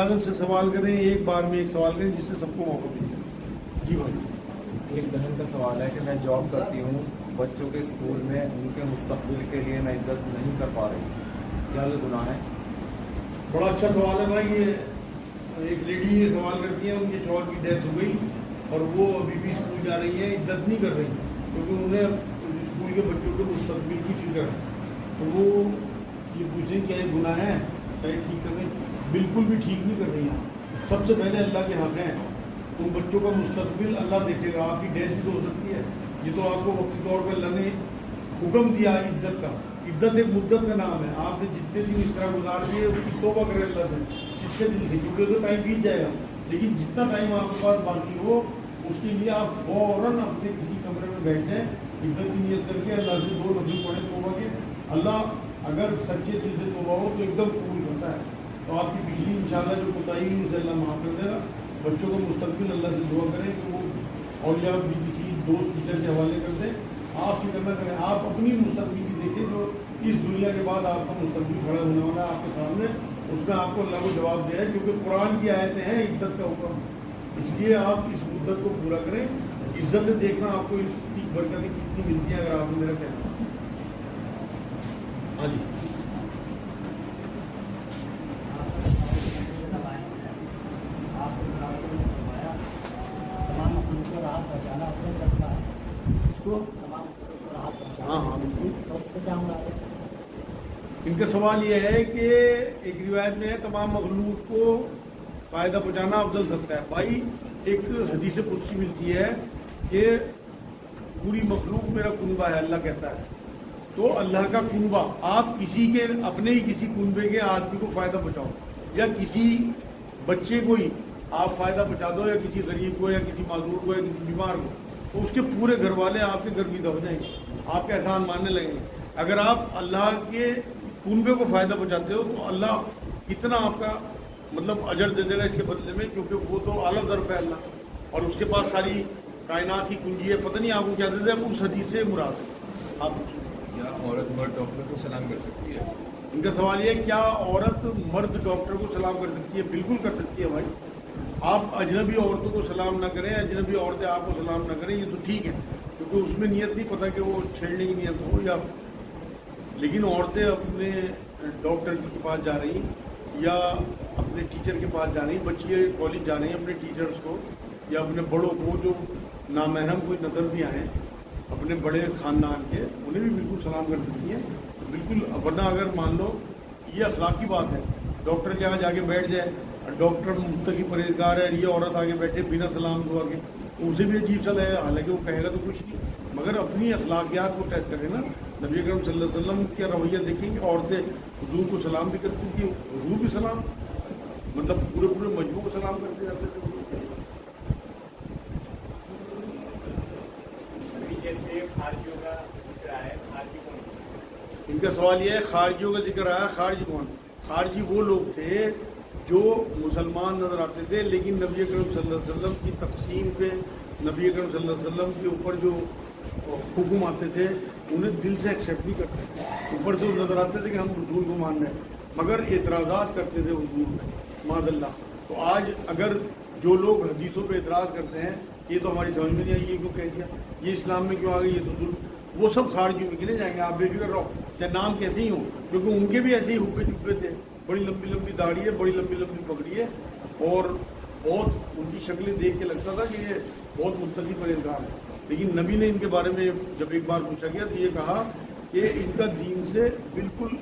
इजाज़त से सवाल करें, एक बार में एक सवाल करें जिससे सबको मौका मिले। जी भाई। एक बहन का सवाल है कि मैं जॉब करती हूँ, बच्चों के स्कूल में उनके मुस्तकबिल के लिए मैं इद्दत नहीं कर पा रही, क्या ये गुनाह है? बड़ा अच्छा सवाल है भाई। ये एक लेडी ये सवाल करती है, उनके शौहर की डेथ हो गई और वो अभी भी स्कूल जा रही है, इद्दत नहीं कर रही क्योंकि उन्हें स्कूल के बच्चों के मुस्तकबिल की फिक्र है। तो वो ये पूछें क्या ये गुनाह है, क्या ये ठीक कर रही? बिल्कुल भी ठीक नहीं कर रही हैं। सबसे पहले अल्लाह के हक़ हैं। उन बच्चों का मुस्तकबिल अल्लाह देखेगा। आपकी डेथ भी तो हो सकती है। ये तो आपको वक्ती तौर पर अल्लाह ने हुक्म दिया इद्दत का। इद्दत एक मुद्दत का नाम है। आपने जितने दिन इस तरह गुजार दिए उसकी तौबा करें अल्लाह से, जिससे दिल से, क्योंकि तो टाइम बीत जाएगा। लेकिन जितना टाइम आपके पास बाकी हो उसके लिए आप फौरन अपने किसी कमरे में बैठ जाएं, इद्दत की नियत करके अल्लाह से 2 नफिल पढ़े तौबा के। अल्लाह अगर सच्चे दिल से तौबा हो तो एकदम कबूल करता है। तो आपकी पिछली इंशाल्लाह जो कोताही है उसे अल्लाह माफ़ कर देगा। बच्चों को मुस्तकबिल अल्लाह से दुआ करें कि वो और या भी किसी दोस्त टीचर के हवाले कर दें। आप फिक्र न करें, आप अपनी मुस्तकबिल भी देखें जो इस दुनिया के बाद आपका मुस्तकबिल खड़ा होने वाला है आपके सामने, उसमें आपको अल्लाह को जवाब दे है क्योंकि कुरान की आयतें हैं इद्दत का हुक्म। इसलिए आप इस मुद्दत को पूरा करें। इज्जत देखना आपको इसकी बरकतें कितनी मिलती है अगर आपने मेरा कहना। हाँ जी। हाँ हाँ बिल्कुल। इनका सवाल ये है कि एक रिवायत में है तमाम मखलूक को फ़ायदा पहुँचाना अफजल सकता है। भाई एक हदीस कुदसी मिलती है कि पूरी मखलूक मेरा कुनबा है, अल्लाह कहता है। तो अल्लाह का कुनबा, आप किसी के अपने ही किसी कुनबे के आदमी को फ़ायदा पहुँचाओ या किसी बच्चे को ही आप फ़ायदा पहुँचा दो या किसी गरीब को या किसी माजूर को या किसी बीमार को, तो उसके पूरे घर वाले आपके गर्विदा हो जाएंगे, आपके एहसान मानने लगेंगे। अगर आप अल्लाह के कुनबे को फ़ायदा पहुँचाते हो तो अल्लाह कितना आपका मतलब अजर दे देगा इसके बदले में, क्योंकि वो तो आला ज़र्फ़ है अल्लाह और उसके पास सारी कायनात की कुंजी है। पता नहीं आपको क्या दे दे, उस हदीस से मुराद है। आप क्या औरत मर्द डॉक्टर को सलाम कर सकती है? इनका सवाल ये है क्या औरत मर्द डॉक्टर को सलाम कर सकती है? बिल्कुल कर सकती है भाई। आप अजनबी औरतों को सलाम ना करें, अजनबी औरतें आपको सलाम ना करें, ये तो ठीक है क्योंकि उसमें नियत नहीं पता कि वो छेड़ने की नियत हो या। लेकिन औरतें अपने डॉक्टर के पास जा रही या अपने टीचर के पास जा रही, बच्चियाँ कॉलेज जा रही अपने टीचर्स को या अपने बड़ों को जो नामहरम कोई नज़र भी आए अपने बड़े ख़ानदान के, उन्हें भी बिल्कुल सलाम कर सकती हैं बिल्कुल। वरना अगर मान लो ये अखलाकी बात है, डॉक्टर के यहाँ जाके बैठ जाए, डॉक्टर मुत्तकी परहेज़गार है, ये औरत आगे बैठे बिना सलाम दुआ के, तो उसे भी अजीब सा लगेगा। हालांकि वो कहेगा तो कुछ नहीं, मगर अपनी अखलाकियात को टेस्ट करें ना। नबी अकरम सल्लल्लाहु अलैहि वसल्लम का रवैया देखेंगे, औरतें हुजूर को सलाम भी करती थी, हुजूर भी सलाम मतलब पूरे मजबूर को सलाम करते जाते थे। जैसे खारजियों का जिक्र है, खारजी कौन? इनका सवाल यह है खारजियों का जिक्र आया, खारजी कौन? खारजी वो लोग थे जो मुसलमान नजर आते थे लेकिन नबी अकरम सल्लल्लाहु अलैहि वसल्लम की तक़सीम पे, नबी अकरम सल्लल्लाहु अलैहि वसल्लम के ऊपर जो हुक्म आते थे उन्हें दिल से एक्सेप्ट नहीं करते। ऊपर से नजर आते थे कि हम रसूल को मान रहे हैं मगर एतराज़ात करते थे हुजूर में, माज़अल्लाह। तो आज अगर जो लोग हदीसों पे एतराज़ करते हैं ये तो हमारी समझ में नहीं आई, ये क्यों कह दिया, ये इस्लाम में क्यों आ गई, ये तो जुल्म, वो सब खारजियों में गिने जाएंगे। आप बेफिक्र रहो, चाहे नाम कैसे ही हो, क्योंकि उनके भी ऐसे ही हुक्के चुप्पे थे, बड़ी लंबी लंबी दाढ़ी है, बड़ी लंबी लंबी पगड़ी है और बहुत उनकी शक्लें देख के लगता था कि ये बहुत मुस्तकी परहेज़गार है। लेकिन नबी ने इनके बारे में जब एक बार पूछा गया तो ये कहा कि इनका दीन से बिल्कुल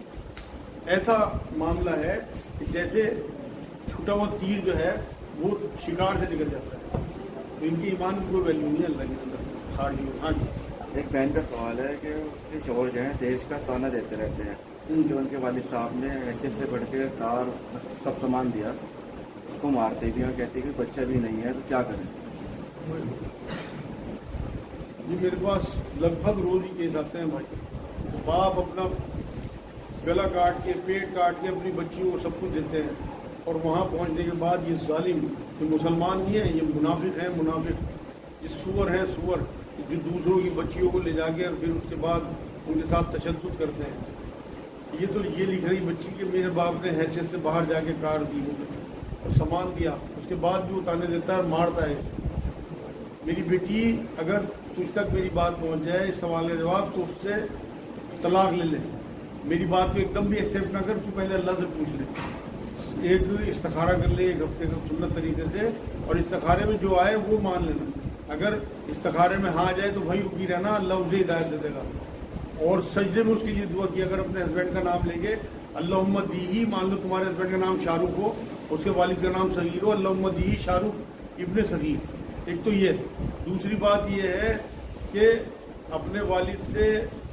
ऐसा मामला है कि जैसे छूटा हुआ तीर जो है वो शिकार से निकल जाता है। तो इनकी ईमान की कोई वैल्यू नहीं है अल्लाह के अंदर। हाँ जी। एक बहन का सवाल है कि उसके शौहर जो है देश का ताना देते रहते हैं कि उनके वालिद साहब ने ऐसे से बढ़ के कार सब सामान दिया, उसको मारते भी हैं, कहते हैं कि बच्चा भी नहीं है, तो क्या करें? ये मेरे पास लगभग रोज ही केस आते हैं भाई। बाप अपना गला काट के पेट काट के अपनी बच्चियों को सब कुछ देते हैं और वहाँ पहुँचने के बाद ये जालिम, ये मुसलमान नहीं है, ये मुनाफिक है, मुनाफिक, ये सुअर है, सुअर जो दूसरों की बच्चियों को ले जाके और फिर उसके बाद उनके साथ तशद्दुद करते हैं। ये तो ये लिख रही बच्ची कि मेरे बाप ने हैसियत से बाहर जाके कार दी होगी और सामान दिया, उसके बाद भी वो ताने देता है और मारता है। मेरी बेटी अगर तुझ तक मेरी बात पहुंच जाए इस सवाल का जवाब, तो उससे तलाक ले ले। मेरी बात को एकदम भी एक्सेप्ट ना कर, तू पहले अल्लाह से पूछ ले, एक इस्तिखारा कर ले 1 हफ्ते का सुन्नत तरीके से, और इस्तिखारे में जो आए वो मान लेना। अगर इस्तिखारे में हाँ जाए तो भाई रुकी रहना, अल्लाह उसे हिदायत दे देगा। और सजदे में उसके लिए दुआ किया अगर अपने हस्बैंड का नाम लेके, अल्लाहुम्मा दीही, मान लो तुम्हारे हस्बैंड का नाम शाहरुख हो, उसके वालिद का नाम सगीर हो, अल्लाहुम्मा दीही शाहरुख इब्ने सगीर। एक तो ये। दूसरी बात ये है कि अपने वालिद से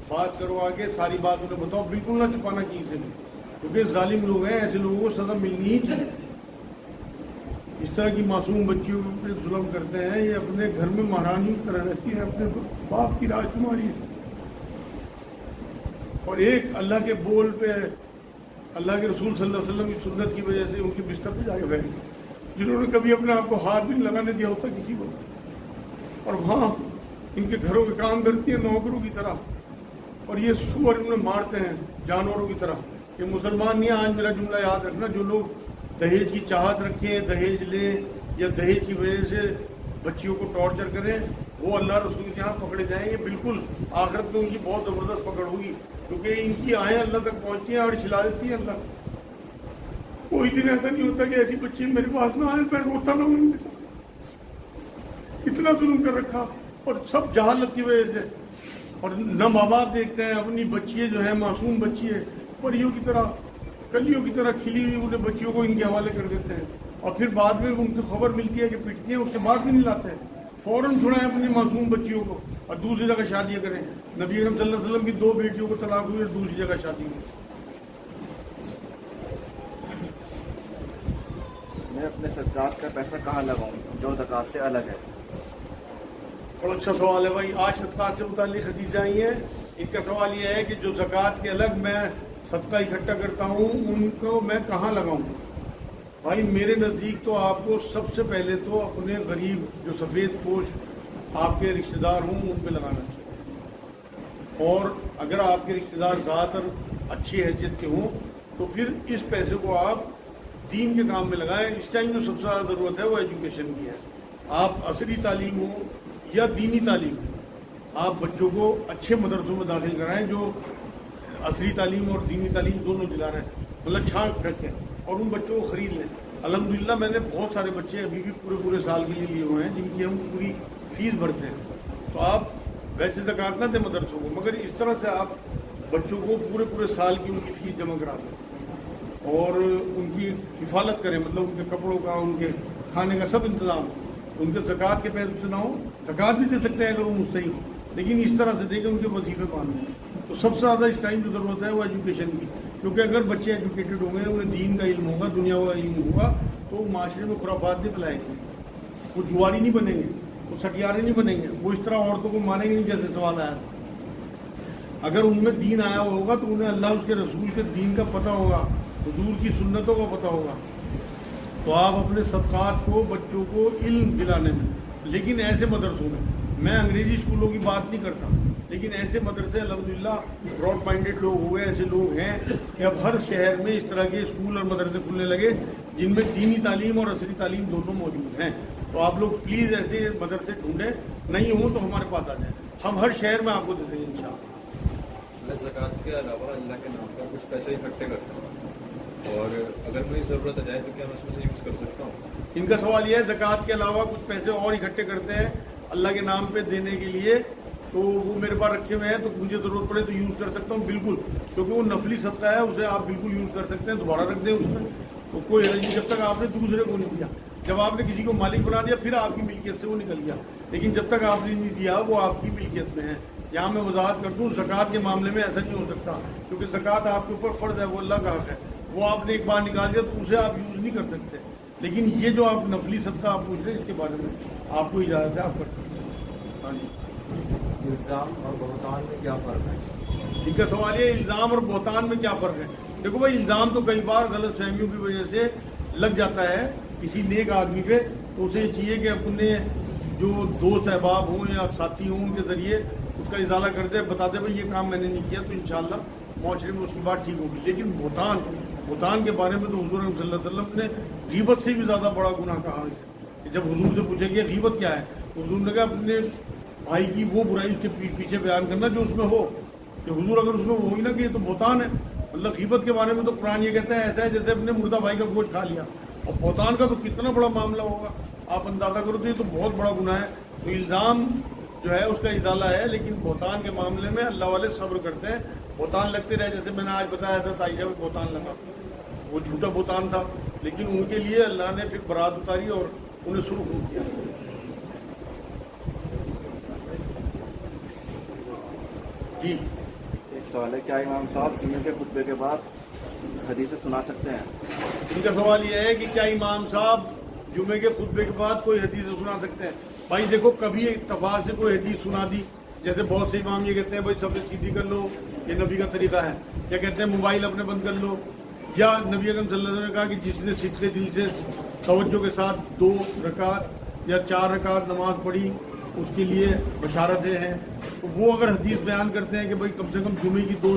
बात करवा के सारी बात उन्हें बताओ, बिल्कुल ना छुपाना किसी से भी, क्योंकि जालिम लोग हैं, ऐसे लोगों को सजा मिलनी ही चाहिए। इस तरह की मासूम बच्चियों पे जुल्म करते हैं, ये अपने घर में महारानी की तरह रहती है, अपने बाप की राजकुमारी है। और एक अल्लाह के बोल पे, अल्लाह के रसूल सल्लल्लाहु अलैहि वसल्लम की सुन्नत की वजह से उनके बिस्तर पे जाके बैठ गए, जिन्होंने कभी अपने आप को हाथ भी नहीं लगाने दिया होता किसी को, और वहाँ इनके घरों के काम करती है नौकरों की तरह, और ये सुअर उन्हें मारते हैं जानवरों की तरह। ये मुसलमान नहीं है। आज मेरा जुमला याद रखना, जो लोग दहेज की चाहत रखें, दहेज लें या दहेज की वजह से बच्चियों को टॉर्चर करें, वो अल्लाह रसूल के यहाँ पकड़े जाएंगे। बिल्कुल आखिरत में उनकी बहुत ज़बरदस्त पकड़ होगी, क्योंकि इनकी आहें अल्लाह तक पहुँचती हैं और छिला देती हैं अल्लाह। कोई दिन ऐसा नहीं होता कि ऐसी बच्ची मेरे पास ना आए, मैं रोता ना हूँ उनके साथ। इतना जुल्म कर रखा, और सब जहालत की वजह से। और न माँ बाप देखते हैं अपनी बच्चियाँ जो है, मासूम बच्ची है, परियों की तरह, कलियों की तरह खिली हुई उन्हें बच्चियों को इनके हवाले कर देते हैं, और फिर बाद में उनको खबर मिलती है कि पिटती है, उसके बाद भी नहीं लाते हैं। फौरन छुड़ाएं अपनी मासूम बच्चियों को और दूसरी जगह शादी करें। नबी अकरम सल्लल्लाहु अलैहि वसल्लम की 2 बेटियों को तलाक हुई और दूसरी जगह शादी हुई। मैं अपने सदकात का पैसा कहाँ लगाऊं जो ज़कात से अलग है? बड़ा अच्छा सवाल है भाई। आज सदकात से मुताल्लिक़ हदीस आई है। इनका सवाल यह है कि जो ज़कात के अलग मैं सदका इकट्ठा करता हूँ, उनको मैं कहाँ लगाऊं? भाई मेरे नज़दीक तो आपको सबसे पहले तो अपने गरीब जो सफ़ेद पोश आपके रिश्तेदार हों उन पे लगाना चाहिए। और अगर आपके रिश्तेदार ज़्यादातर अच्छी हैसियत के हों तो फिर इस पैसे को आप दीन के काम में लगाएं। इस टाइम जो सबसे ज़्यादा ज़रूरत है वो एजुकेशन की है। आप असली तालीम हो या दीनी तालीम, आप बच्चों को अच्छे मदरसों में दाखिल कराएं जो असली तालीम और दीनी तालीम दोनों दिला रहे हैं, मतलब छांट रखें, और उन बच्चों को ख़रीद लें। अल्हम्दुलिल्लाह मैंने बहुत सारे बच्चे अभी भी पूरे साल के लिए लिए हुए हैं जिनकी हम पूरी फीस भरते हैं। तो आप वैसे ज़कात ना दें मदरसों को, मगर इस तरह से आप बच्चों को पूरे साल की उनकी फ़ीस जमा करा दें और उनकी किफ़ालत करें, मतलब उनके कपड़ों का, उनके खाने का सब इंतज़ाम। उनके ज़कात के पैसे से ना हो, ज़कात भी दे सकते हैं अगर वो मुस्तहिक हो, लेकिन इस तरह से देखें उनके वजीफे बांधें। तो सबसे ज़्यादा इस टाइम जो ज़रूरत है वो एजुकेशन की, क्योंकि अगर बच्चे एजुकेटेड होंगे, उन्हें दीन का इल्म होगा, दुनिया का इल्म होगा, तो माशरे में खुराफात नहीं फैलाएंगे, वो जुआरी नहीं बनेंगे, वो सटियारे नहीं बनेंगे, वो इस तरह औरतों को मानेंगे नहीं जैसे सवाल आया। अगर उनमें दीन आया होगा तो उन्हें अल्लाह उसके रसूल के दीन का पता होगा, हुजूर की सुन्नतों का पता होगा। तो आप अपने सदकात को बच्चों को इल्म दिलाने में, लेकिन ऐसे मदरसों में, मैं अंग्रेजी स्कूलों की बात नहीं करता, लेकिन ऐसे मदरसे अल्हम्दुलिल्लाह ब्रॉड माइंडेड लोग हो गए, ऐसे लोग हैं कि अब हर शहर में इस तरह के स्कूल और मदरसे खुलने लगे जिनमें दीनी तालीम और असली तालीम दोनों मौजूद हैं। तो आप लोग प्लीज़ ऐसे मदरसे ढूंढें, नहीं हो तो हमारे पास आ जाए, हम हर शहर में आपको दे देंगे इंशाअल्लाह। ज़कात के अलावा अल्लाह के नाम पर कुछ पैसे इकट्ठे करता हूँ, और अगर मुझे ज़रूरत आ जाए तो क्या मैं उसमें से यूज़ कर सकता हूँ? इनका सवाल यह है, ज़कात के अलावा कुछ पैसे और इकट्ठे करते हैं अल्लाह के नाम पे देने के लिए, तो वो मेरे पास रखे हुए हैं, तो मुझे ज़रूरत पड़े तो यूज़ कर सकता हूँ बिल्कुल, क्योंकि वो नफली सदका है, उसे आप बिल्कुल यूज़ कर सकते हैं, दोबारा रख दें उसमें, तो कोई हर्ज नहीं, जब तक आपने दूसरे को नहीं दिया। जब आपने किसी को मालिक बना दिया फिर आपकी मिल्कियत से वो निकल गया, लेकिन जब तक आपने नहीं दिया वो आपकी मिल्कियत में है। यहाँ मैं वजाहत कर दूँ, ज़कात के मामले में ऐसा नहीं हो सकता, क्योंकि ज़कात आपके ऊपर फ़र्ज़ है, वो अल्लाह का हक़ है, वो आपने एक बार निकाल दिया तो उसे आप यूज़ नहीं कर सकते। लेकिन ये जो आप नफली सदका आप पूछ रहे हैं, इसके बारे में आपको इजाज़त है, आप कर सकते हैं। हाँ जी। इल्ज़ाम और बहतान में क्या फ़र्क है? इनका सवाल ये, इल्ज़ाम और बहतान में क्या फ़र्क है? देखो भाई, इल्ज़ाम तो कई बार गलत फहमियों की वजह से लग जाता है किसी नेक आदमी पे, तो उसे ये चाहिए कि अपने जो दोस्त अहबाब हों या साथी हों उनके ज़रिए उसका इजाला कर दे, बता दे भाई ये काम मैंने नहीं किया, तो इंशाअल्लाह माशरे में उसकी बात ठीक होगी। लेकिन बहतान बहतान के बारे में तो हुजूर सल्लल्लाहु अलैहि वसल्लम ने गीबत से भी ज़्यादा बड़ा गुनाह कहा है। कि जब हुजूर से पूछे कि गीबत क्या है, तो हुजूर ने कहा अपने भाई की वो बुराई उसके पीछे बयान करना जो उसमें हो। कि हुजूर अगर उसमें हो ही ना कि ये तो बहतान है। मतलब गीबत के बारे में तो कुरान ये कहता है ऐसा है जैसे अपने मुर्दा भाई का गोश्त खा लिया। और बहतान का तो कितना बड़ा मामला होगा आप अंदाजा करो, तो ये तो बहुत बड़ा गुनाह है। तो इल्ज़ाम जो है उसका इजाला है, लेकिन बहतान के मामले में अल्लाह वाले सब्र करते हैं। बहतान लगते रहे, जैसे मैंने आज बताया था आयशा में बहतान लगा, वो झूठा बहतान था, लेकिन उनके लिए अल्लाह ने फिर बरात उतारी और उन्हें सुर्ख किया। जी एक सवाल है, क्या इमाम साहब जुम्मे के खुतबे के बाद हदीसें सुना सकते हैं? इनका सवाल यह है कि क्या इमाम साहब जुमे के खुतबे के बाद कोई हदीस सुना सकते हैं। भाई देखो, कभी इत्तफाक से कोई हदीस सुना दी, जैसे बहुत से इमाम ये कहते हैं भाई सबसे सीधी कर लो, ये नबी का तरीका है, या कहते हैं मोबाइल अपने बंद कर लो, या नबी अकरम सल्लल्लाहु अलैहि वसल्लम ने कहा कि जिसने सिक्के दिल से तवज्जो के साथ 2 रकात या 4 रकात नमाज पढ़ी उसके लिए बशारतें हैं। तो वो अगर हदीस बयान करते हैं कि भाई कम से कम जुमे की 2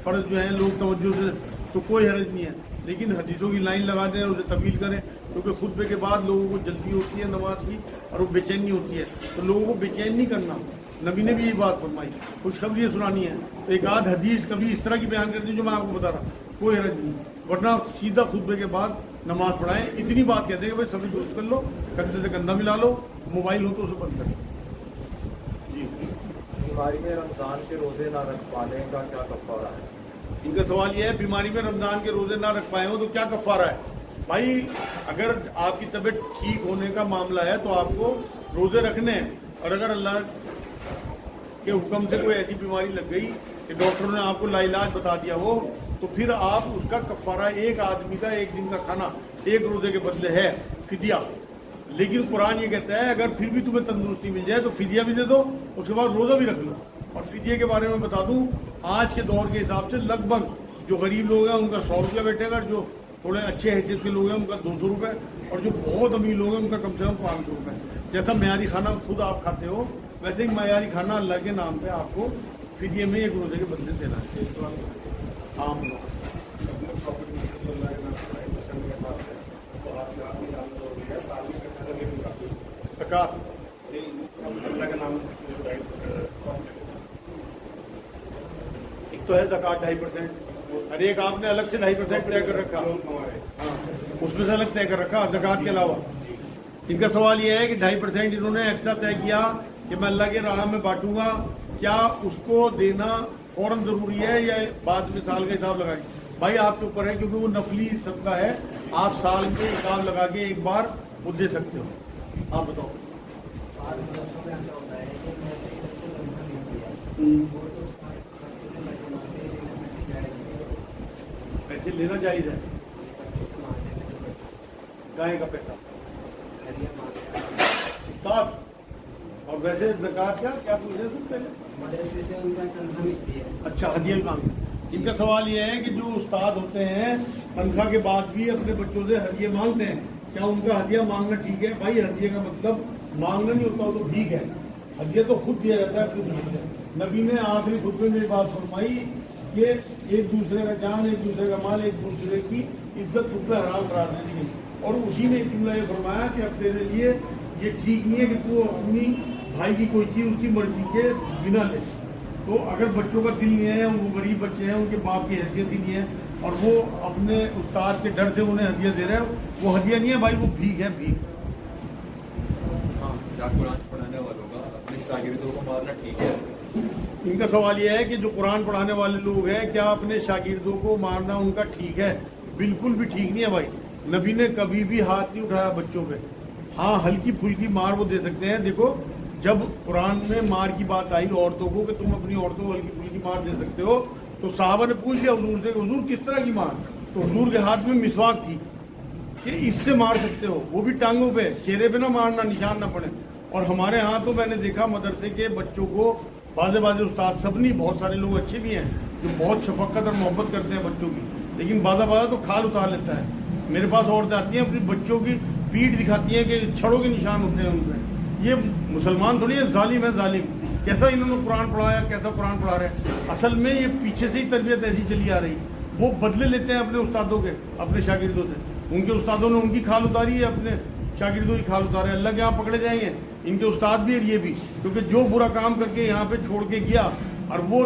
फ़र्ज जो हैं लोग तवज्जो से, तो कोई हर्ज नहीं है। लेकिन हदीसों की लाइन लगा दें और उसे तवील करें, क्योंकि खुतबे के बाद लोगों को जल्दी होती है नमाज की और वो बेचैनी होती है, तो लोगों को बेचैन नहीं करना। नबी ने भी यही बात फरमाई, खुशखबरी सुनानी है, तो एक आध हदीस कभी इस तरह की बयान करती है जो मैं आपको बता रहा, कोई हर्ज नहीं। वरना सीधा खुतबे के बाद नमाज पढ़ाएं। इतनी बात कहते हैं कि भाई सभी दोस्त कर लो, कंधे से कंधा मिला लो, मोबाइल हो तो उसे बंद कर। जी, बीमारी में रमज़ान के रोज़े ना रख पाने का क्या कफ़ारा है? इनका सवाल यह है, बीमारी में रमजान के रोजे ना रख पाए हो तो क्या कफ़ारा है। भाई अगर आपकी तबीयत ठीक होने का मामला है तो आपको रोजे रखने हैं, और अगर अल्लाह के हुक्म से कोई ऐसी बीमारी लग गई कि डॉक्टरों ने आपको लाइलाज बता दिया हो, तो फिर आप उसका कफ़ारा एक आदमी का 1 दिन का खाना 1 रोजे के बदले है फिदिया। लेकिन कुरान ये कहता है अगर फिर भी तुम्हें तंदुरुस्ती मिल जाए तो फिदिया भी दे दो, उसके बाद रोजा भी रख लो। और फिदिये के बारे में बता दूं, आज के दौर के हिसाब से लगभग जो गरीब लोग हैं उनका 100 रुपया बैठेगा, जो थोड़े अच्छे हैसियत के लोग हैं उनका 200 रुपये, और जो बहुत अमीर लोग हैं उनका कम से कम 500 रुपये। जैसा मयारी खाना खुद आप खाते हो, वैसे ही मयारी खाना अल्लाह के नाम पे आपको फिदिये में 1 रोजे के बदले देना है। आम ज़कात एक तो है ज़कात 2.5%, और एक आपने अलग से 2.5% तय कर रखा, हाँ उसमें से अलग तय कर रखा ज़कात के अलावा। इनका सवाल यह है कि 2.5% इन्होंने एक्स्ट्रा तय किया कि मैं अल्लाह के राह में बांटूंगा, क्या उसको देना फौरन जरूरी है या बाद में साल का हिसाब लगाएं? भाई आपके ऊपर है, क्योंकि वो नफली सदका है, आप साल में हिसाब लगा के एक बार वो दे सकते हो। आप बताओ। पैसे लेना जायज है, गाय का पैसा उस्ताद। और वैसे ज़कात क्या पूछ रहे तुम पहले? मदरसे से उनका तनख्वाह मिलती है। अच्छा, हदिया मांगते। इनका सवाल यह है कि जो उस्ताद होते हैं तनख्वाह के बाद भी अपने बच्चों से हदिया मांगते हैं, क्या उनका हदिया मांगना ठीक है? भाई हदिये का मतलब मांगना नहीं होता, तो ठीक है, हदिया तो खुद दिया जाता है खुद। नबी ने आखिरी खुतबे में बात फरमाई कि एक दूसरे का जान, एक दूसरे का माल, एक दूसरे की इज्जत खुद पे हराम करार देनी है। और उसी ने जुमला ये फरमाया कि अब तेरे लिए ये ठीक नहीं है कि तू अपनी भाई की कोई चीज़ उसकी मर्जी के बिना ले। तो अगर बच्चों का दिल नहीं है, वो गरीब बच्चे हैं, उनके बाप की हैसियत ही नहीं है, और वो अपने उस्ताद के डर से उन्हें हदिया दे रहे हैं, वो हदिया नहीं है भाई, वो भीख है, भीख। हाँ, क्या कुरान पढ़ाने वालों का अपने शागिर्दों को मारना ठीक है? इनका सवाल यह है कि जो कुरान पढ़ाने वाले लोग हैं, क्या अपने शागिर्दों को मारना उनका ठीक है? बिल्कुल भी ठीक नहीं है भाई। नबी ने कभी भी हाथ नहीं उठाया बच्चों पे। हाँ, हल्की फुल्की मार वो दे सकते हैं। देखो, जब कुरान में मार की बात आई औरतों को कि तुम अपनी औरतों को हल्की फुल्की मार दे सकते हो, तो साहबा ने पूछ लिया हुजूर से, हुजूर किस तरह की मार? तो हुजूर के हाथ में मिसवाक थी कि इससे मार सकते हो, वो भी टांगों पे, चेहरे पे ना मारना, निशान ना पड़े। और हमारे यहाँ तो मैंने देखा मदरसे के बच्चों को बाजे उस्ताद, सब नहीं, बहुत सारे लोग अच्छे भी हैं जो बहुत शफकत और मोहब्बत करते हैं बच्चों की, लेकिन बाजा तो खाल उतार लेता है। मेरे पास औरतें आती हैं, अपनी बच्चों की पीठ दिखाती हैं कि छड़ों के निशान होते हैं उन पर। ये मुसलमान थोड़ी है, जालिम है, जालिम। कैसा इन्होंने कुरान पढ़ाया, कैसा कुरान पढ़ा रहे हैं। असल में ये पीछे से ही तरबियत ऐसी चली आ रही। وہ بدلے لیتے ہیں اپنے استادوں کے, اپنے شاگردوں سے. ان کے استادوں نے ان کی کھال اتاری ہے, اپنے شاگردوں کی کھال اتارے. اللہ کے یہاں پکڑے جائیں گے ان کے استاد بھی اور یہ بھی, کیونکہ جو برا کام کر کے یہاں پہ چھوڑ کے گیا, اور وہ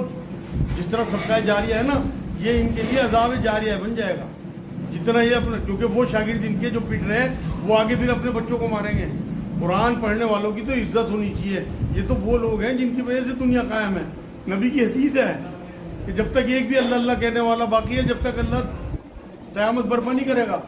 جس طرح صدقہ جاریہ ہے نا, یہ ان کے لیے عذاب جاریہ بن جائے گا جتنا یہ اپنا, کیونکہ وہ شاگرد ان کے جو پٹ رہے ہیں وہ آگے پھر اپنے بچوں کو ماریں گے. قرآن پڑھنے والوں کی تو عزت ہونی چاہیے. یہ تو وہ لوگ ہیں جن کی وجہ سے دنیا قائم ہے. نبی کی حدیث ہے کہ جب تک ایک بھی اللہ اللہ کہنے والا باقی ہے, جب تک اللہ قیامت برپا نہیں کرے گا.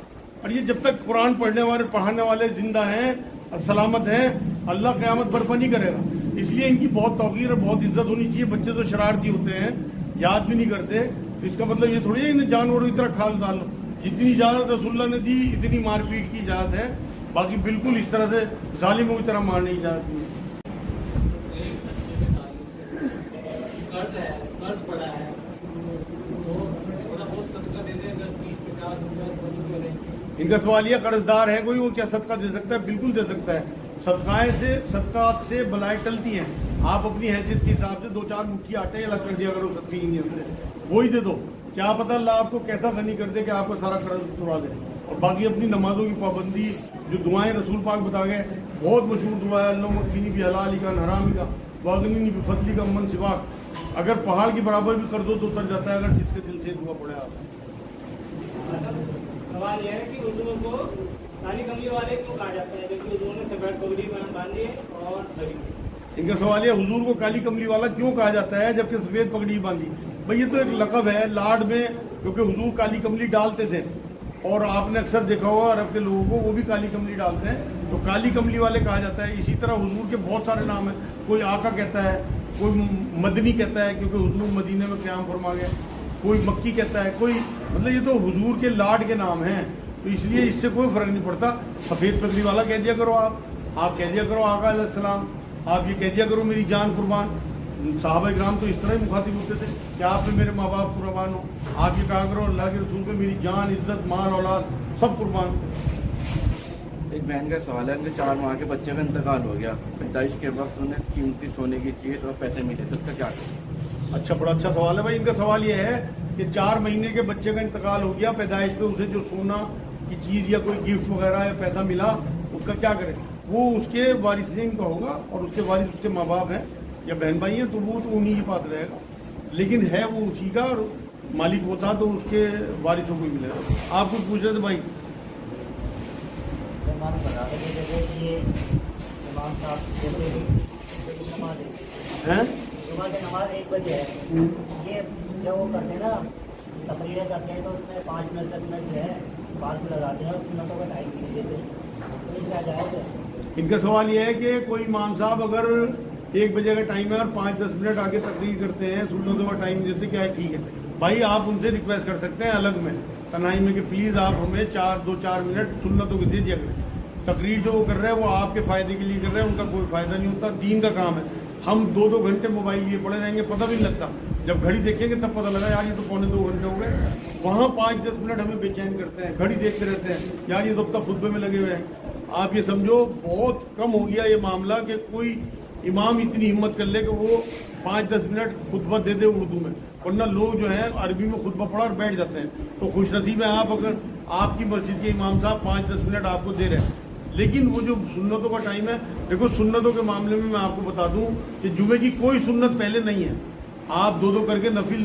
اور یہ جب تک قرآن پڑھانے والے زندہ ہیں اور سلامت ہیں, اللہ قیامت برپا نہیں کرے گا. اس لیے ان کی بہت توقیر اور بہت عزت ہونی چاہیے. بچے تو شرارتی ہوتے ہیں, یاد بھی نہیں کرتے, تو اس کا مطلب یہ تھوڑی ہے انہیں جانوروں کی طرح کھال ڈالو. جتنی اجازت رسول اللہ نے دی اتنی مار پیٹ کی اجازت ہے, باقی بالکل اس طرح سے ظالموں کی طرح مارنے کی اجازت نہیں. قرض پڑا ہے تو بہت صدقہ دیتے ہیں 10-20-50 روپئے. ان کا سوال یہ قرض دار ہے کوئی, وہ کیا صدقہ دے سکتا ہے؟ بالکل دے سکتا ہے. صدقات سے بلائیں ٹلتی ہیں. آپ اپنی حیثیت کے حساب سے 2-4 مٹھی آٹے الگ کر دیا کرو صدقے کی نیت سے, وہی دے دو. کیا پتہ اللہ آپ کو کیسا غنی کر دے کہ آپ کا سارا قرض اتروا دے. اور باقی اپنی نمازوں کی پابندی, جو دعائیں رسول پاک بتا گئے, بہت مشہور دعا ہے, اللہم اکفنی بحلالی کا حرامی کا واغننی بفضلی کا من سواک. اگر پہاڑ کی برابر بھی کر دو تو اتر جاتا ہے, اگر جس کے دل سے دعا پڑے آپ. سوال یہ ہے کہ اردو کو کالی کملی والے کیوں کہا جاتا ہے, جبکہ اردو نے سفید پگڑی باندھی ہے اور دھڑی. ان کا سوال یہ, حضور کو کالی کملی والا کیوں کہا جاتا ہے جبکہ سفید پگڑی باندھی؟ بھائی یہ تو ایک لقب ہے لاڈ میں, کیونکہ حضور کالی کملی ڈالتے تھے, اور آپ نے اکثر دیکھا ہوگا عرب کے لوگوں کو وہ بھی کالی کملی ڈالتے ہیں, تو کالی کملی والے کہا جاتا ہے. اسی طرح حضور کے بہت سارے نام ہیں. کوئی آقا کہتا ہے, کوئی مدنی کہتا ہے کیونکہ حضور مدینے میں قیام فرما گئے, کوئی مکی کہتا ہے, کوئی مطلب یہ تو حضور کے لاڈ کے نام ہیں. تو اس لیے اس سے کوئی فرق نہیں پڑتا. سفید پگڑی والا کہہ دیا کرو, آپ کہہ دیا کرو آقا علیہ السلام, آپ یہ کہہ دیا کرو میری جان قربان. صحابہ کرام تو اس طرح ہی مخاطب ہوتے تھے کہ آپ پہ میرے ماں باپ قربان ہو. آپ یہ کہا کرو اللہ کے رسول پہ میری جان, عزت, مال, اولاد سب قربان. ایک بہن کا سوال ہے, ان کے 4 ماہ کے بچے کا انتقال ہو گیا, پیدائش کے وقت انہیں قیمتی سونے کی چیز اور پیسے ملے, تو اس کا کیا کریں؟ اچھا, بڑا اچھا سوال ہے بھائی. ان کا سوال یہ ہے کہ 4 مہینے کے بچے کا انتقال ہو گیا, پیدائش پہ اسے جو سونا کی چیز یا کوئی گفٹ وغیرہ یا پیسہ ملا, اس کا کیا کریں؟ وہ اس کے وارثین کا ہوگا, اور اس کے وارث اس کے ماں باپ ہیں یا بہن بھائی ہیں, تو وہ تو انہیں کے پاس رہے گا. لیکن ہے وہ اسی کا, اور مالک وہ تھا تو اس کے وارثوں کو ہی ملے گا. آپ کچھ پوچھ رہے تھے بھائی؟ نماز 1 بجے ہے, یہ جب وہ کرتے ہیں نا تقریریں کرتے ہیں تو اس میں 5 منٹ 10 منٹ جو ہے فالتو لگاتے ہیں, اور سنتوں کا ٹائم بھی نہیں دیتے. تو کیا جائز ہے؟ ان کا سوال یہ ہے کہ کوئی امام صاحب اگر 1 بجے کا ٹائم ہے اور 5-10 منٹ آگے تقریر کرتے ہیں, سنتوں کا ٹائم دیتے, کیا ہے ٹھیک ہے بھائی؟ آپ ان سے ریکویسٹ کر سکتے ہیں الگ میں تنہائی میں کہ پلیز آپ ہمیں 2-4 منٹ سنتوں کو دے دیا کریں. تقریر جو وہ کر رہے ہیں وہ آپ کے فائدے کے لیے کر رہے ہیں, ان کا کوئی فائدہ نہیں ہوتا. دین کا کام ہے. ہم 2 گھنٹے موبائل لیے پڑے رہیں گے, پتہ بھی نہیں لگتا. جب گھڑی دیکھیں گے تب پتہ لگا یار یہ تو 2.25 گھنٹے ہو گئے. وہاں 5-10 منٹ ہمیں بے چین کرتے ہیں, گھڑی دیکھتے رہتے ہیں, یار یہ تو اب تک خطبے میں لگے ہوئے ہیں. آپ یہ سمجھو بہت کم ہو گیا یہ معاملہ کہ کوئی امام اتنی ہمت کر لے کہ وہ 5-10 منٹ خطبہ دے دے اردو میں, ورنہ لوگ جو ہیں عربی میں خطبہ پڑھا اور بیٹھ جاتے ہیں. تو خوش نصیب ہیں آپ اگر آپ کی مسجد کے امام صاحب 5-10 منٹ آپ کو دے رہے ہیں. لیکن وہ جو سنتوں کا ٹائم ہے, دیکھو سنتوں کے معاملے میں آپ کو بتا دوں کہ جمعے کی کوئی سنت پہلے نہیں ہے. آپ 2 کر کے نفل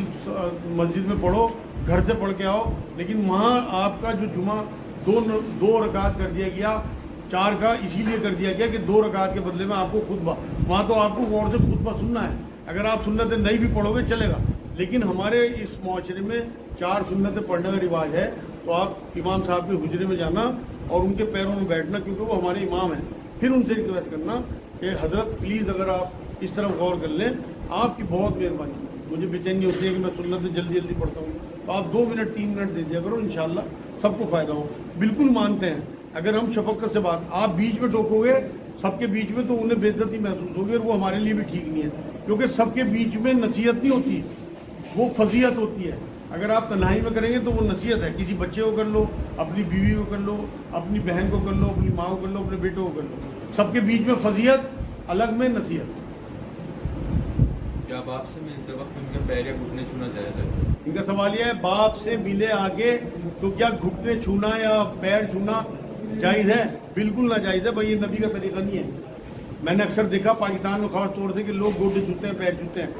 مسجد میں پڑھو, گھر سے پڑھ کے آؤ, لیکن وہاں آپ کا جو جمعہ 2 رکعت کر دیا گیا, 4 کا اسی لیے کر دیا گیا کہ 2 رکعت کے بدلے میں آپ کو خطبہ, وہاں تو آپ کو غور سے خطبہ سننا ہے. اگر آپ سنتیں نہیں بھی پڑھو گے چلے گا, لیکن ہمارے اس معاشرے میں 4 سنتیں پڑھنے کا رواج ہے. تو آپ امام صاحب کے حجرے میں جانا اور ان کے پیروں میں بیٹھنا, کیونکہ وہ ہمارے امام ہیں, پھر ان سے ریکویسٹ کرنا کہ حضرت پلیز اگر آپ اس طرف غور کر لیں, آپ کی بہت مہربانی. مجھے بے چینی ہوتی ہے کہ میں سنتیں جلدی جلدی پڑھتا ہوں, تو آپ 2 منٹ 3 منٹ دے دیا کرو, انشاءاللہ سب کو فائدہ ہو. بالکل مانتے ہیں اگر ہم شفقت سے بات, آپ بیچ میں ٹوکو گے سب کے بیچ میں, تو انہیں بے عزتی محسوس ہوگی, اور وہ ہمارے لیے بھی ٹھیک نہیں ہے. کیونکہ سب کے بیچ میں نصیحت نہیں ہوتی, وہ فضیحت ہوتی ہے. اگر آپ تنہائی میں کریں گے تو وہ نصیحت ہے. کسی بچے کو کر لو, اپنی بیوی کو کر لو, اپنی بہن کو کر لو, اپنی ماں کو کر لو, اپنے بیٹوں کو کر لو. سب کے بیچ میں فضیحت, الگ میں نصیحت. کیا باپ سے ملتے وقت ان کے پیر یا گھٹنے چھونا جائز ہے؟ इनका सवाल यह है, बाप से मिले आगे तो क्या घुटने छूना या पैर छूना जायज़ है? बिल्कुल ना जायज़ है भाई, ये नबी का तरीका नहीं है। मैंने अक्सर देखा पाकिस्तान में खास तौर से कि लोग गोडे छूते हैं, पैर छूते हैं,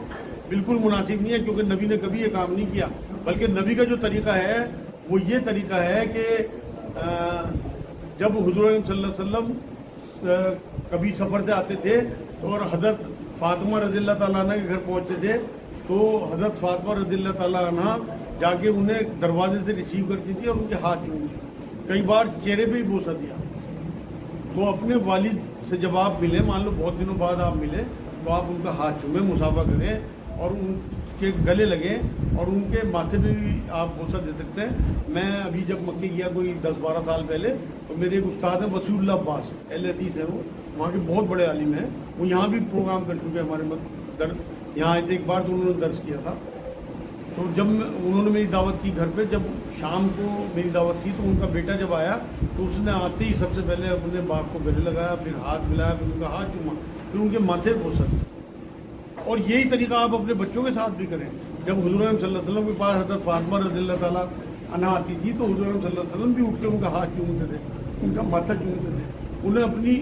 बिल्कुल मुनासिब नहीं है, क्योंकि नबी ने कभी ये काम नहीं किया। बल्कि नबी का जो तरीका है वो ये तरीका है कि जब हुजूर सल्लल्लाहु अलैहि वसल्लम कभी सफ़र से आते थे और हज़रत फातिमा रज़ियल्लाहु ताला अन्हा के घर पहुंचते थे, तो हज़रत फातिमा रज़ियल्लाहु ताला अन्हा जाके उन्हें दरवाजे से रिसीव करती थी और उनके हाथ चूमती, कई बार चेहरे पे ही बोसा दिया। तो अपने वालिद से जब आप मिले, मान लो बहुत दिनों बाद आप मिले, तो आप उनका हाथ चूमें, मुसाफा करें और उनके गले लगें और उनके माथे पे भी आप बोसा दे सकते हैं। मैं अभी जब मक्के गया कोई 10-12 साल पहले, तो मेरे एक उस्ताद हैं वसीउल्लाह अब्बास, अहले हदीस हैं, वो वहाँ के बहुत बड़े आलिम हैं, वो यहाँ भी प्रोग्राम कर चुके हैं हमारे यहाँ आए थे एक बार, तो उन्होंने दर्ज किया था। तो जब उन्होंने मेरी दावत की घर पे, जब शाम को मेरी दावत थी, तो उनका बेटा जब आया तो उसने आते ही सबसे पहले अपने बाप को गले लगाया, फिर हाथ मिलाया, फिर उनका हाथ चूमा, फिर उनके माथे बोसा। और यही तरीका आप अपने बच्चों के साथ भी करें। जब हुजूर सल्लल्लाहु अलैहि वसल्लम के पास हज़रत फातिमा रज़ियल्लाहु ताला अन्हा आती थी, तो हुजूर सल्लल्लाहु अलैहि वसल्लम भी उठ के उनका हाथ चूमते थे, उनका माथा चूमते थे, उन्हें अपनी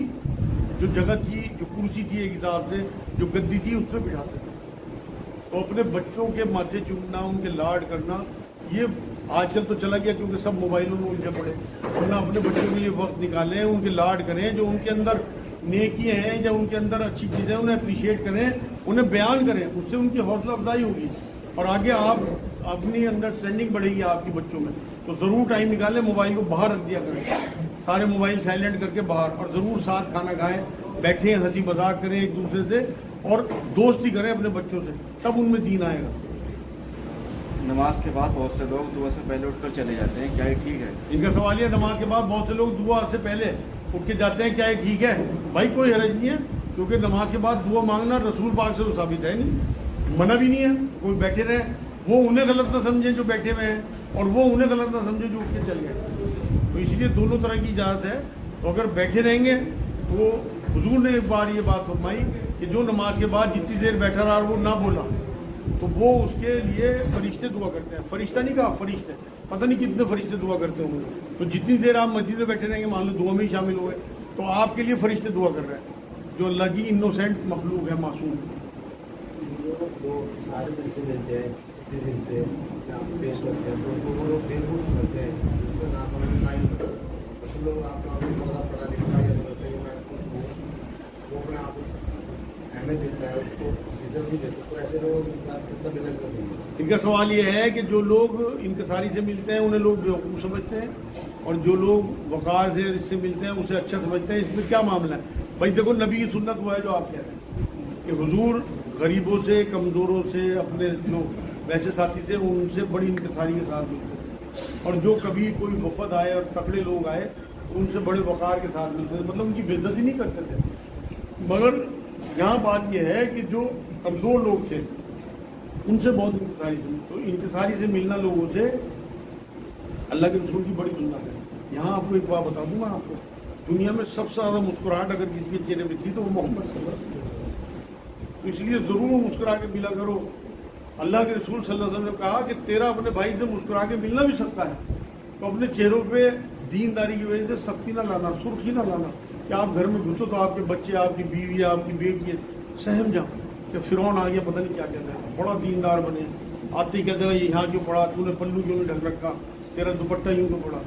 जो जगह थी, जो कुर्सी थी एक हिसाब से, जो गद्दी थी, उस पर बिठाते थे। तो अपने बच्चों के माथे चूमना, उनके लाड करना, ये आजकल तो चला गया क्योंकि सब मोबाइलों में उलझे पड़े। वरना अपने बच्चों के लिए वक्त निकालें, उनके लाड करें, जो उनके अंदर नेकी हैं, जब उनके अंदर अच्छी चीज़ें, उन्हें अप्रिशिएट करें, उन्हें बयान करें, उससे उनकी हौसला अफजाई होगी और आगे आप अपनी अंडरस्टैंडिंग बढ़ेगी आपकी बच्चों में। तो ज़रूर टाइम निकालें, मोबाइल को बाहर रख दिया करें, सारे मोबाइल साइलेंट करके बाहर, और ज़रूर साथ खाना खाएं, बैठें, हंसी मजाक करें एक दूसरे से और दोस्ती करें अपने बच्चों से, तब उनमें दीन आएगा। नमाज के बाद बहुत से लोग दुआ से पहले उठकर चले जाते हैं, क्या ये ठीक है? इनका सवाल है, नमाज के बाद बहुत से लोग दुआ से पहले उठ के जाते हैं, क्या ये ठीक है? भाई कोई हरज नहीं है, क्योंकि नमाज के बाद दुआ मांगना रसूल पाक से तो साबित है नहीं, मना भी नहीं है। कोई बैठे रहे, वो उन्हें गलत ना समझे जो बैठे हुए हैं, और वो उन्हें गलत ना समझे जो उठ के चल गए। तो इसलिए दोनों तरह की इजाज़त है। तो अगर बैठे रहेंगे तो हुजूर ने एक बार ये बात फरमाई कि जो नमाज के बाद जितनी देर बैठा रहा और वो ना बोला, तो वो उसके लिए फरिश्ते दुआ करते हैं। फरिश्ता नहीं कहा, फरिश्ते, पता नहीं कितने फरिश्ते दुआ करते होंगे। तो जितनी देर आप मस्जिद में बैठे रहेंगे, मान लो दुआ में ही शामिल हो गए, तो आपके लिए फरिश्ते दुआ कर रहे हैं, जो अल्लाह की इनोसेंट मखलूक है, मासूम। वो सारे दिन से मिलते हैं, कितने दिन से पेश करते हैं, तो उनको वो लोग बेवकूफ़ समझते हैं, उसको ना समझ ना ही कुछ लोग आपका पढ़ा लिखा या समझते हैं मैं कुछ हूँ, वो अपने आप अहमियत देता है, उसको इज्जत नहीं देता। तो ऐसे लोगों के साथ कितना मिलन कर देंगे? इनका सवाल ये है कि जो लोग इनकसारी से मिलते हैं उन्हें लोग बेवकूफ़ समझते हैं, और जो लोग वक़ार से इससे मिलते हैं उसे अच्छा समझते हैं। इसमें क्या मामला है भाई? देखो, नबी की सुन्नत वो है जो आप कह रहे हैं कि हुजूर गरीबों से, कमज़ोरों से, अपने जो वैसे साथी थे उनसे बड़ी इनकसारी के साथ मिलते थे, और जो कभी कोई वफद आए और तकड़े लोग आए तो उनसे बड़े वक़ार के साथ मिलते थे, मतलब उनकी बेइज्जती नहीं करते थे। मगर यहाँ बात यह है कि जो कमज़ोर लोग थे उनसे बहुत इंतसारी से, तो इंतसारी से मिलना लोगों से अल्लाह के रसूल की बड़ी सुन्नत है। यहाँ आपको एक बात बता दूंगा, आपको दुनिया में सबसे ज़्यादा मुस्कुराहट अगर किसी के चेहरे में थी तो वो मोहम्मद सल्लल्लाहु अलैहि वसल्लम। तो इसलिए ज़रूर मुस्कुरा के मिला करो। अल्लाह के रसूल सल्लल्लाहु अलैहि वसल्लम ने कहा कि तेरा अपने भाई से मुस्कुरा के मिलना भी सकता है, तो अपने चेहरों पे दीनदारी की वजह से सख्ती ना लाना, सुर्खी ना लाना कि आप घर में घुसो तो आपके बच्चे, आपकी बीवी, आपकी बेटी सहम जाओ कि फिरौन आ गया, पता नहीं क्या कहते हैं, बड़ा दीनदार बने, आते ही कहते हैं यहाँ क्यों पड़ा, तूने पल्लू क्यों नहीं ढक रखा, तेरा दुपट्टा यूँ क्यों पड़ा।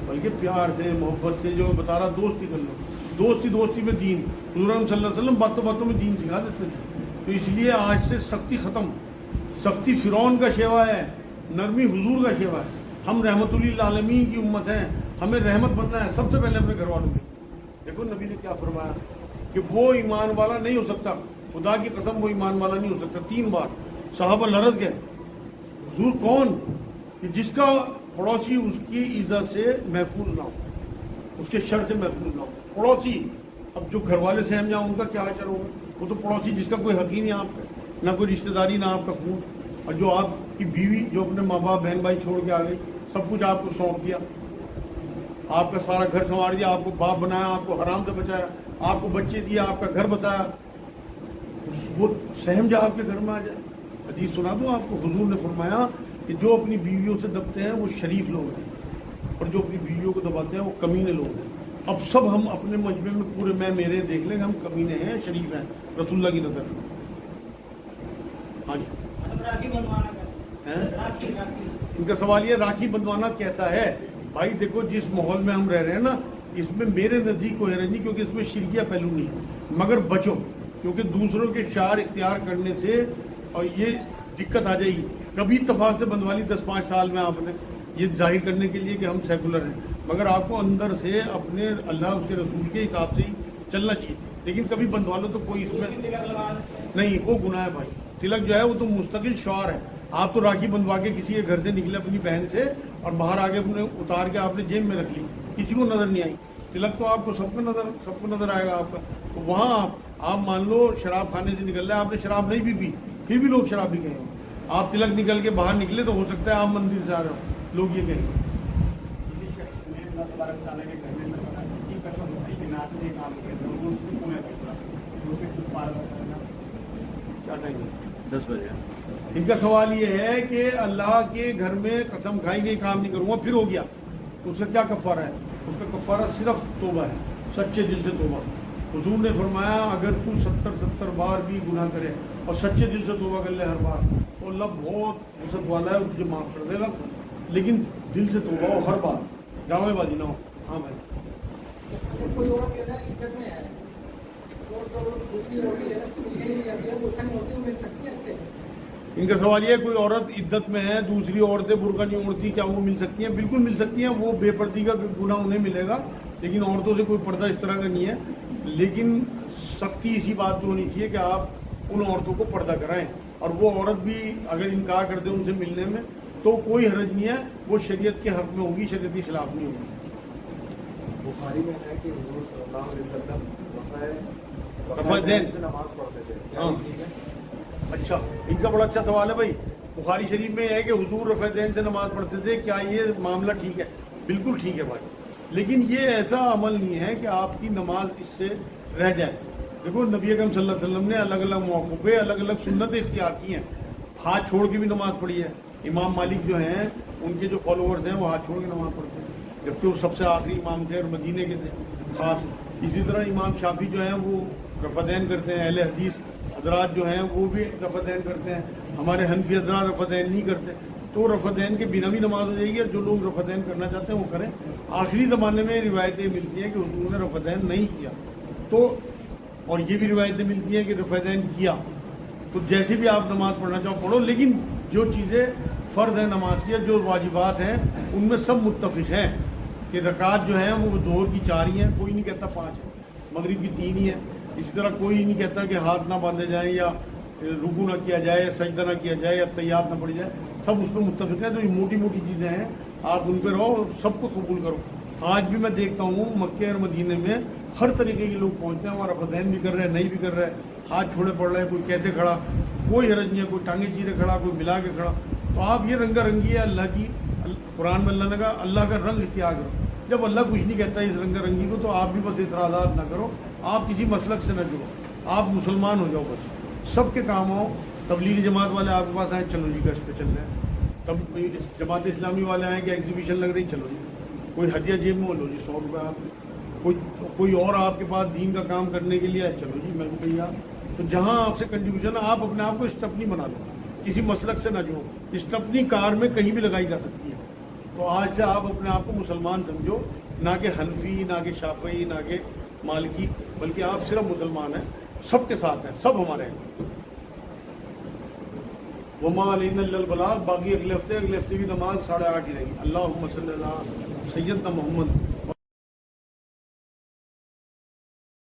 बल्कि प्यार से, मोहब्बत से, जो बता रहा दोस्ती कर लो, दोस्ती में दीन। हुज़ूर सल्लल्लाहु अलैहि वसल्लम बातों में दीन सिखा देते थे। तो इसलिए आज से सख्ती ख़त्म, सख्ती फिरौन का शेवा है, नरमी हुजूर का शेवा है। हम रहमतुल्लिल आलमीन की उम्मत हैं, हमें रहमत बनना है सबसे पहले अपने घर वालों में। देखो नबी ने क्या फरमाया कि वो ईमान वाला नहीं हो सकता, खुदा की कसम वो ईमान वाला नहीं हो सकता। 3 बार सहाबा लरज़ गए, हुजूर कौन? कि जिसका पड़ोसी उसकी इज्जत से महफूज ना हो, उसके शर से महफूज ना हो। पड़ोसी, अब जो घर वाले सहम जाओ उनका क्या असर होगा? वो तो पड़ोसी जिसका कोई हक ही नहीं आप पे, ना कोई रिश्तेदारी, ना आपका खून, और जो आपकी बीवी जो अपने माँ बाप बहन भाई छोड़ के आ गई, सब कुछ आपको सौंप दिया, आपका सारा घर संवार दिया, आपको बाप बनाया, आपको हराम से बचाया, आपको बच्चे दिया, आपका घर बचाया, वो सहम जा आपके घर में आ जाए। हदीस सुना दूं आपको, हुजूर ने फरमाया کہ جو اپنی بیویوں سے دبتے ہیں وہ شریف لوگ ہیں اور جو اپنی بیویوں کو دباتے ہیں وہ کمینے لوگ ہیں. اب سب ہم اپنے مجمع میں پورے میں میرے دیکھ لیں گے ہم کمینے ہیں شریف ہیں رسول اللہ کی نظر میں. ہاں جی راکھی بنوانا ہیں؟ راکھی راکھی ان کا سوال یہ راکھی بندھوانا کیسا ہے. بھائی دیکھو جس ماحول میں ہم رہ رہے ہیں نا اس میں میرے نزدیک کوئی حرج نہیں کیونکہ اس میں شرکیہ پہلو نہیں ہے مگر بچو کیونکہ دوسروں کے شعار اختیار کرنے سے اور یہ دقت آ جائے گی. کبھی اتفاق سے بندھوا لی 10-5 سال میں آپ نے یہ ظاہر کرنے کے لیے کہ ہم سیکولر ہیں مگر آپ کو اندر سے اپنے اللہ اس کے رسول کے حساب سے ہی چلنا چاہیے. لیکن کبھی بندھوا لو تو کوئی اس میں نہیں وہ گناہ ہے بھائی. تلک جو ہے وہ تو مستقل شعار ہے. آپ تو راکھی بندھوا کے کسی کے گھر سے نکلے اپنی بہن سے اور باہر آگے اپنے اتار کے آپ نے جیب میں رکھ لی کسی کو نظر نہیں آئی. تلک تو آپ کو سب کو نظر آئے گا آپ کا. تو وہاں آپ مان لو شراب کھانے سے نکل رہے آپ نے شراب نہیں بھی پی پھر بھی لوگ شراب بھی کہیں گے. آپ تلک نکل کے باہر نکلے تو ہو سکتا ہے آپ مندر سے آ رہے ہو لوگ یہ کہیں گے. کسی شخص نے اللہ تبارک تعالیٰ کے گھر میں کی قسم اٹھائی کہ ناز سے کام کرتا ہوں وہ اس کو پورا کرتا ہے اسے کچھ پارا کرنا کیا کہیں گے 10 بجے. ان کا سوال یہ ہے کہ اللہ کے گھر میں قسم کھائی گئی کام نہیں کروں گا پھر ہو گیا تو اس کا کیا کفارہ ہے. اس کا کفارہ صرف توبہ ہے سچے دل سے توبہ. حضور نے فرمایا اگر تو 70 بار بھی گناہ کرے اور سچے دل سے توبہ کر لے ہر بار تو اللہ بہت وسعت والا ہے تجھے معاف کر دے گا. لیکن دل سے توبہ ہو ہر بار ڈرامے بازی نہ ہو. ہاں بھائی کوئی اور کہنا ہے عزت میں ہے تو دوسری روٹی ہے اس کو مل نہیں جاتی ہے برقع نہیں ہوتی مل سکتی ہے اس سے. ان کا سوال یہ ہے کوئی عورت عدت میں ہے دوسری عورتیں برقع نہیں اوڑھتی کیا وہ مل سکتی ہیں. بالکل مل سکتی ہیں. وہ بے پردگی کا گناہ انہیں ملے گا لیکن عورتوں سے کوئی پردہ اس طرح کا نہیں ہے. لیکن سختی اسی بات پہ ہونی چاہیے کہ آپ ان عورتوں کو پردہ کرائیں اور وہ عورت بھی اگر انکار کر دے ان سے ملنے میں تو کوئی حرج نہیں ہے. وہ شریعت کے حق میں ہوگی شریعت کے خلاف نہیں ہوگی. بخاری میں ہے کہ حضور صلی اللہ علیہ وسلم رفع دین سے نماز پڑھتے تھے. کیا ہاں. یہ ٹھیک ہے؟ اچھا ان کا بڑا اچھا سوال ہے بھائی. بخاری شریف میں ہے کہ حضور رفع دین سے نماز پڑھتے تھے. کیا یہ معاملہ ٹھیک ہے؟ بالکل ٹھیک ہے بھائی. لیکن یہ ایسا عمل نہیں ہے کہ آپ کی نماز اس سے رہ جائے. دیکھو نبی اکرم صلی اللہ علیہ وسلم نے الگ الگ موقعوں پہ الگ الگ سنتیں اختیار کی ہیں. ہاتھ چھوڑ کے بھی نماز پڑھی ہے. امام مالک جو ہیں ان کے جو فالوورز ہیں وہ ہاتھ چھوڑ کے نماز پڑھتے ہیں جبکہ وہ سب سے آخری امام تھے اور مدینے کے تھے خاص. اسی طرح امام شافعی جو ہیں وہ رفع دین کرتے ہیں. اہل حدیث حضرات جو ہیں وہ بھی رفع دین کرتے ہیں. ہمارے حنفی حضرات رفع دین نہیں کرتے. تو رفع دین کے بنا بھی نماز ہو جائے گی اور جو لوگ رفع دین کرنا چاہتے ہیں وہ کریں. آخری زمانے میں روایتیں ملتی ہیں کہ حضور نے رفع دین نہیں کیا تو اور یہ بھی روایتیں ملتی ہیں کہ رفع دین کیا. تو جیسے بھی آپ نماز پڑھنا چاہو پڑھو لیکن جو چیزیں فرض ہیں نماز کی جو واجبات ہیں ان میں سب متفق ہیں کہ رکعت جو ہیں وہ ظہر کی 4 ہی ہیں. کوئی نہیں کہتا 5 ہے. مغرب کی 3 ہی ہے. اسی طرح کوئی نہیں کہتا کہ ہاتھ نہ باندھے جائیں یا رکوع نہ کیا جائے یا سجدہ نہ کیا جائے یا تحیات نہ پڑھی جائے. سب اس میں متفق ہیں. تو یہ موٹی موٹی چیزیں ہیں آپ ان پہ رہو سب کو قبول کرو. آج بھی میں دیکھتا ہوں مکے اور مدینے میں ہر طریقے کے لوگ پہنچتے ہیں. وہاں رفع دین بھی کر رہے ہیں نہیں بھی کر رہے ہاتھ چھوڑے پڑ رہے ہیں. کوئی کیسے کھڑا کوئی حرج نہیں ہے. کوئی ٹانگیں چیرے کھڑا کوئی ملا کے کھڑا. تو آپ یہ رنگا رنگی ہے اللہ کی. قرآن میں اللہ نے کہا اللہ کا رنگ اختیار کرو. جب اللہ کچھ نہیں کہتا اس رنگا رنگی کو تو آپ بھی بس اعتراضات نہ کرو. آپ کسی مسلک سے نہ جڑو. آپ مسلمان ہو جاؤ بس. سب کے کام ہو. تبلیغی جماعت والے آپ کے پاس آئیں چلو جی گشت پہ چل رہے ہیں. تب جماعت اسلامی والے آئیں کہ ایگزیبیشن لگ رہی چلو جی. کوئی ہدیہ جیب میں لو جی 100 روپये آپ. کوئی اور آپ کے پاس دین کا کام کرنے کے لیے آئے چلو جی میں بھی تیار. تو جہاں آپ سے کنٹریبیوشن ہے آپ اپنے آپ کو اسٹپنی بنا لو. کسی مسلک سے نہ جڑو. اسٹپنی کار میں کہیں بھی لگائی جا سکتی ہے. تو آج سے آپ اپنے آپ کو مسلمان سمجھو نہ کہ حنفی نہ کہ شافعی نہ کہ مالکی بلکہ آپ صرف مسلمان ہیں. سب کے ساتھ ہیں سب ہمارے ہیں. وما علینا الا البلاغ. باقی اگلے ہفتے بھی نماز 8:30 ہی رہے گی. اللہم صلی علی سیدنا محمد